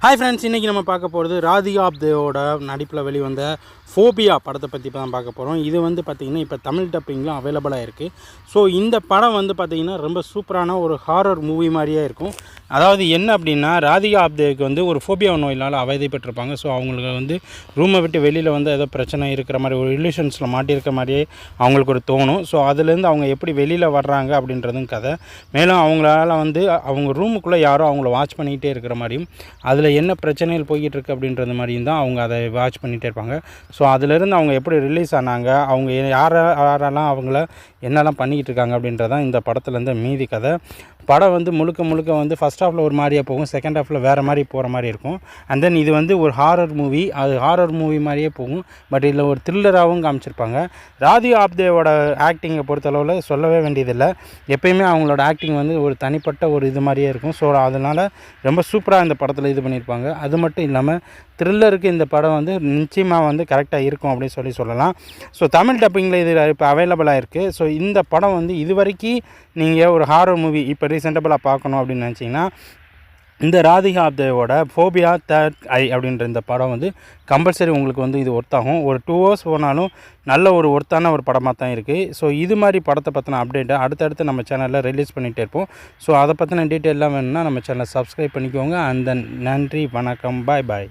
Hi friends, இன்றைக்கி நம்ம பார்க்க போகிறது ராதிகா ஆப்தேவோட நடிப்பில் வெளிவந்த ஃபோபியா படத்தை பற்றி இப்போ தான் பார்க்க போகிறோம். இது வந்து பார்த்திங்கன்னா இப்போ தமிழ் டப்பிங்லாம் அவைலபிளாக இருக்குது. ஸோ இந்த படம் வந்து பார்த்திங்கன்னா ரொம்ப சூப்பரான ஒரு ஹாரர் மூவி மாதிரியே இருக்கும். அதாவது என்ன அப்படின்னா, ராதிகா ஆப்தேவுக்கு வந்து ஒரு ஃபோபியா நோயினால் அவதிப்பட்டிருப்பாங்க. ஸோ அவங்களுக்கு வந்து ரூமை விட்டு வெளியில் வந்து ஏதோ பிரச்சனை இருக்கிற மாதிரி, ஒரு இல்யூஷன்ஸில் மாட்டியிருக்க மாதிரியே அவங்களுக்கு ஒரு தோணும். ஸோ அதுலேருந்து அவங்க எப்படி வெளியில் வர்றாங்க அப்படின்றதும் கதை. மேலும் அவங்களால வந்து அவங்க ரூமுக்குள்ளே யாரோ அவங்கள வாட்ச் பண்ணிக்கிட்டே இருக்கிற மாதிரியும், அதில் என்ன பிரச்சனைகள் போய்கிட்டு இருக்குது அப்படின்றது மாதிரியும் தான் அவங்க அதை வாட்ச் பண்ணிகிட்டே இருப்பாங்க. ஸோ அதிலேருந்து அவங்க எப்படி ரிலீஸ் ஆனாங்க, அவங்க யாரெல்லாம் அவங்கள என்னெல்லாம் பண்ணிக்கிட்டு இருக்காங்க அப்படின்றதான் இந்த படத்துலேருந்து மீதி கதை. படம் வந்து முழுக்க வந்து ஃபஸ்ட் ஹாஃபில் ஒரு மாதிரியாக போகும், செகண்ட் ஹாஃபில் வேறு மாதிரி போகிற மாதிரி இருக்கும். அண்ட் தென் இது வந்து ஒரு ஹாரர் மூவி, அது ஹாரர் மூவி மாதிரியே போகும். பட் இதில் ஒரு த்ரில்லராகவும் காமிச்சிருப்பாங்க. ராதிகா ஆப்தேவோட ஆக்டிங்கை பொறுத்தளவில் சொல்லவே வேண்டியதில்லை. எப்பயுமே அவங்களோட ஆக்டிங் வந்து ஒரு தனிப்பட்ட ஒரு இது மாதிரியே இருக்கும். ஸோ அதனால் ரொம்ப சூப்பராக இந்த படத்தில் இது பண்ணியிருப்பாங்க. அது மட்டும் இல்லாமல் த்ரில்லருக்கு இந்த படம் வந்து நிச்சயமாக வந்து கரெக்டாக இருக்கும் அப்படின்னு சொல்லலாம். ஸோ தமிழ் டப்பிங்கில் இது இப்போ அவைலபிளாக இருக்குது. ஸோ இந்த படம் வந்து இது வரைக்கும் நீங்கள் ஒரு ஹாரர் மூவி இப்போ ரீசெண்டபுளாக பார்க்கணும் அப்படின்னு நினச்சிங்கன்னா, இந்த ராதிகா ஆப்தேவோட ஃபோபியா தேர்ட் ஐ அப்படின்ற இந்த படம் வந்து கம்பல்சரி உங்களுக்கு வந்து இது ஒர்த்தாகும். ஒரு 2 ஹவர்ஸ் போனாலும் நல்ல ஒரு ஒர்த்தான ஒரு படமாக தான் இருக்குது. ஸோ இது மாதிரி படத்தை பற்றின அப்டேட்டை அடுத்தடுத்து நம்ம சேனலில் ரிலீஸ் பண்ணிகிட்டே இருப்போம். ஸோ அதை பற்றின டீட்டெயிலாம் வேணும்னா நம்ம சேனலை சப்ஸ்கிரைப் பண்ணிக்கோங்க. அண்ட் தென் நன்றி, வணக்கம், பாய்.